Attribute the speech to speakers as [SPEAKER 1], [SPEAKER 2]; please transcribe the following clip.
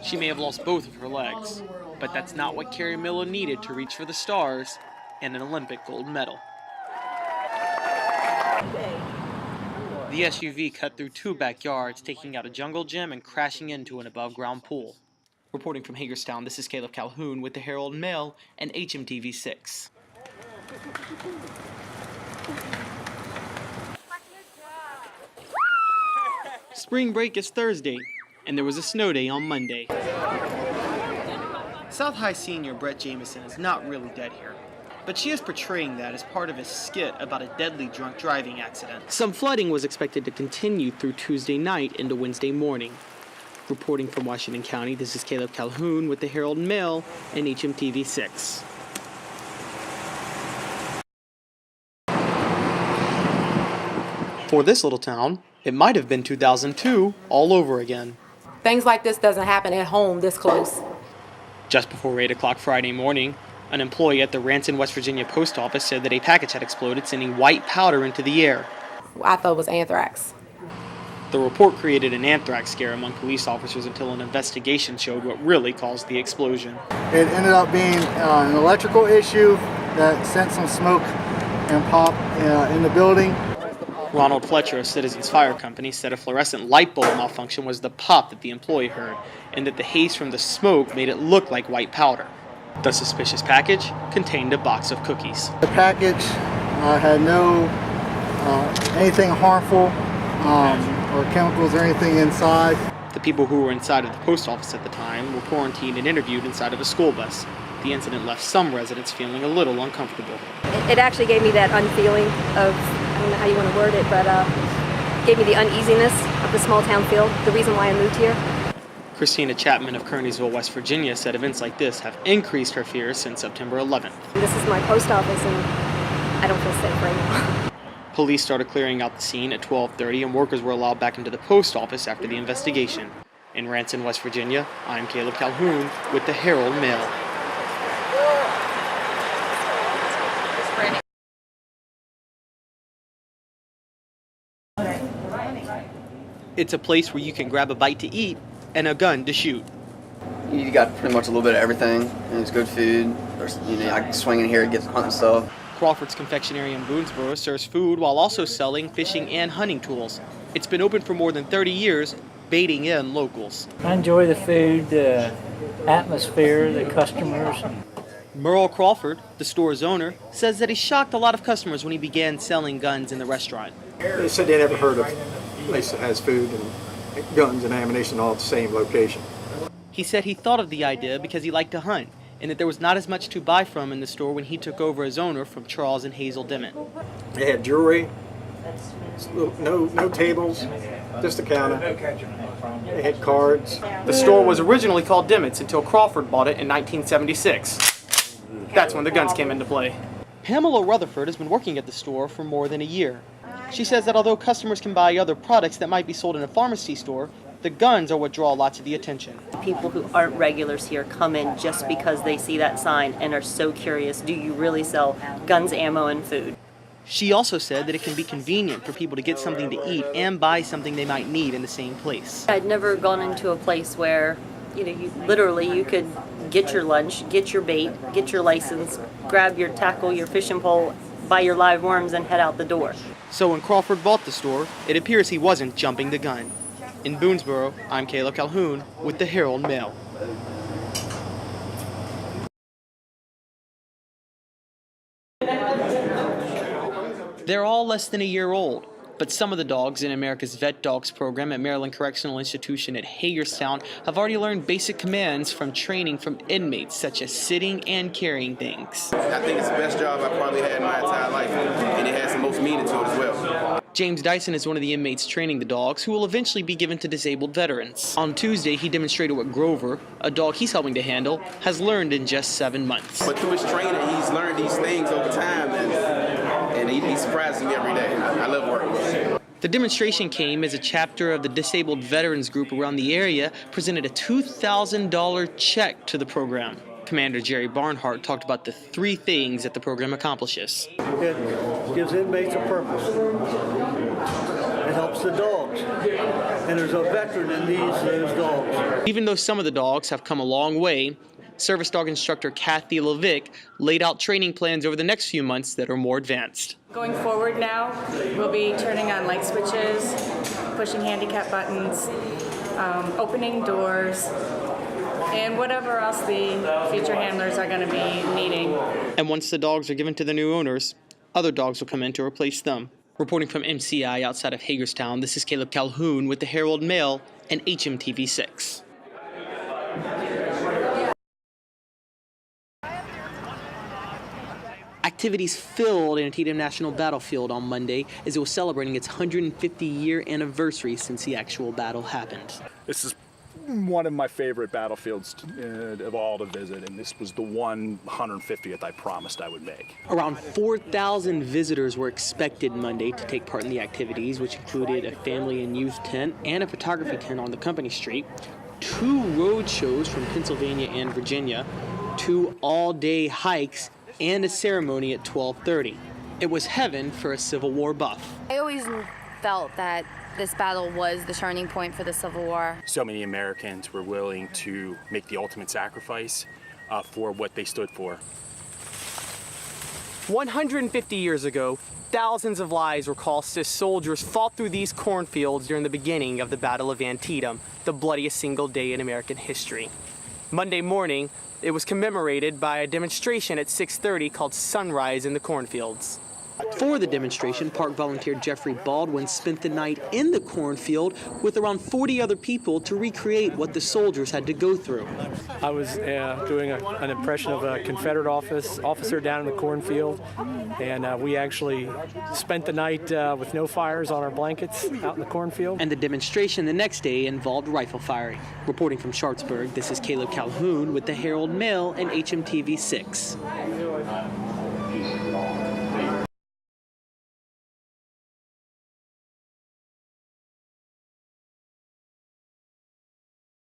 [SPEAKER 1] She may have lost both of her legs, but that's not what Carrie Miller needed to reach for the stars and an Olympic gold medal. The SUV cut through 2 backyards, taking out a jungle gym and crashing into an above-ground pool. Reporting from Hagerstown, this is Caleb Calhoun with the Herald Mail and HMTV 6. Spring break is Thursday, and there was a snow day on Monday. South High senior Brett Jameson is not really dead here, but she is portraying that as part of a skit about a deadly drunk driving accident. Some flooding was expected to continue through Tuesday night into Wednesday morning. Reporting from Washington County, this is Caleb Calhoun with the Herald Mail and HMTV 6. For this little town, it might have been 2002 all over again.
[SPEAKER 2] Things like this doesn't happen at home this close.
[SPEAKER 1] Just before 8 o'clock Friday morning, an employee at the Ranson, West Virginia post office said that a package had exploded, sending white powder into the air.
[SPEAKER 2] I thought it was anthrax.
[SPEAKER 1] The report created an anthrax scare among police officers until an investigation showed what really caused the explosion.
[SPEAKER 3] It ended up being an electrical issue that sent some smoke and pop in the building.
[SPEAKER 1] Ronald Fletcher of Citizens Fire Company said a fluorescent light bulb malfunction was the pop that the employee heard, and that the haze from the smoke made it look like white powder. The suspicious package contained a box of cookies.
[SPEAKER 3] The package had no anything harmful or chemicals or anything inside.
[SPEAKER 1] The people who were inside of the post office at the time were quarantined and interviewed inside of a school bus. The incident left some residents feeling a little uncomfortable.
[SPEAKER 4] It actually gave me that unfeeling of, I don't know how you want to word it, but gave me the uneasiness of the small town feel, the reason why I moved here.
[SPEAKER 1] Christina Chapman of Kearneysville, West Virginia said events like this have increased her fears since September 11th.
[SPEAKER 4] This is my post office and I don't feel safe right now.
[SPEAKER 1] Police started clearing out the scene at 12:30 and workers were allowed back into the post office after the investigation. In Ranson, West Virginia, I'm Caleb Calhoun with the Herald Mail. It's a place where you can grab a bite to eat and a gun to shoot.
[SPEAKER 5] You got pretty much a little bit of everything, and it's good food. I can swing in here and get some hunting stuff.
[SPEAKER 1] Crawford's Confectionery in Boonesboro serves food while also selling fishing and hunting tools. It's been open for more than 30 years, baiting in locals.
[SPEAKER 6] I enjoy the food, the atmosphere, the customers.
[SPEAKER 1] Merle Crawford, the store's owner, says that he shocked a lot of customers when he began selling guns in the restaurant.
[SPEAKER 7] They said they never heard of a place that has food and guns and ammunition all at the same location.
[SPEAKER 1] He said he thought of the idea because he liked to hunt, and that there was not as much to buy from in the store when he took over as owner from Charles and Hazel Dimmitt.
[SPEAKER 7] They had jewelry, no tables, just a counter. They had cards.
[SPEAKER 1] The store was originally called Dimmitt's until Crawford bought it in 1976. That's when the guns came into play. Pamela Rutherford has been working at the store for more than a year. She says that although customers can buy other products that might be sold in a pharmacy store, the guns are what draw lots of the attention.
[SPEAKER 8] People who aren't regulars here come in just because they see that sign and are so curious, do you really sell guns, ammo, and food?
[SPEAKER 1] She also said that it can be convenient for people to get something to eat and buy something they might need in the same place.
[SPEAKER 8] I'd never gone into a place where, you could get your lunch, get your bait, get your license, grab your tackle, your fishing pole, buy your live worms, and head out the door.
[SPEAKER 1] So when Crawford bought the store, it appears he wasn't jumping the gun. In Boonesboro, I'm Caleb Calhoun with the Herald Mail. They're all less than a year old, but some of the dogs in America's Vet Dogs program at Maryland Correctional Institution at Hagerstown have already learned basic commands from training from inmates, such as sitting and carrying things.
[SPEAKER 9] I think it's the best job I've probably had in my entire life, and it has the most meaning to it as well.
[SPEAKER 1] James Dyson is one of the inmates training the dogs, who will eventually be given to disabled veterans. On Tuesday, he demonstrated what Grover, a dog he's helping to handle, has learned in just 7 months.
[SPEAKER 9] But through his training, he's learned these things over time, and he surprises me every day. I love working with him.
[SPEAKER 1] The demonstration came as a chapter of the disabled veterans group around the area presented a $2,000 check to the program. Commander Jerry Barnhart talked about the 3 things that the program accomplishes.
[SPEAKER 10] It gives inmates a purpose. It helps the dogs. and there's a veteran in those dogs.
[SPEAKER 1] Even though some of the dogs have come a long way, service dog instructor Kathy Levick laid out training plans over the next few months that are more advanced.
[SPEAKER 11] Going forward now, we'll be turning on light switches, pushing handicap buttons, opening doors, and whatever else the future handlers are going to be needing.
[SPEAKER 1] And once the dogs are given to the new owners, other dogs will come in to replace them. Reporting from MCI outside of Hagerstown, this is Caleb Calhoun with the Herald Mail and HMTV 6. Activities filled Antietam National Battlefield on Monday as it was celebrating its 150-year anniversary since the actual battle happened.
[SPEAKER 12] This is one of my favorite battlefields of all to visit, and this was the 150th I promised I would make.
[SPEAKER 1] Around 4,000 visitors were expected Monday to take part in the activities, which included a family and youth tent and a photography tent on the company street, 2 road shows from Pennsylvania and Virginia, 2 all-day hikes, and a ceremony at 12:30. It was heaven for a Civil War buff.
[SPEAKER 13] I always felt that this battle was the turning point for the Civil War.
[SPEAKER 12] So many Americans were willing to make the ultimate sacrifice for what they stood for.
[SPEAKER 1] 150 years ago, thousands of lives were cost as soldiers fought through these cornfields during the beginning of the Battle of Antietam, the bloodiest single day in American history. Monday morning, it was commemorated by a demonstration at 6:30 called Sunrise in the Cornfields. For the demonstration, park volunteer Jeffrey Baldwin spent the night in the cornfield with around 40 other people to recreate what the soldiers had to go through.
[SPEAKER 14] I was doing an impression of a Confederate officer down in the cornfield, and we actually spent the night with no fires on our blankets out in the cornfield.
[SPEAKER 1] And the demonstration the next day involved rifle firing. Reporting from Sharpsburg, this is Caleb Calhoun with the Herald Mail and HMTV 6.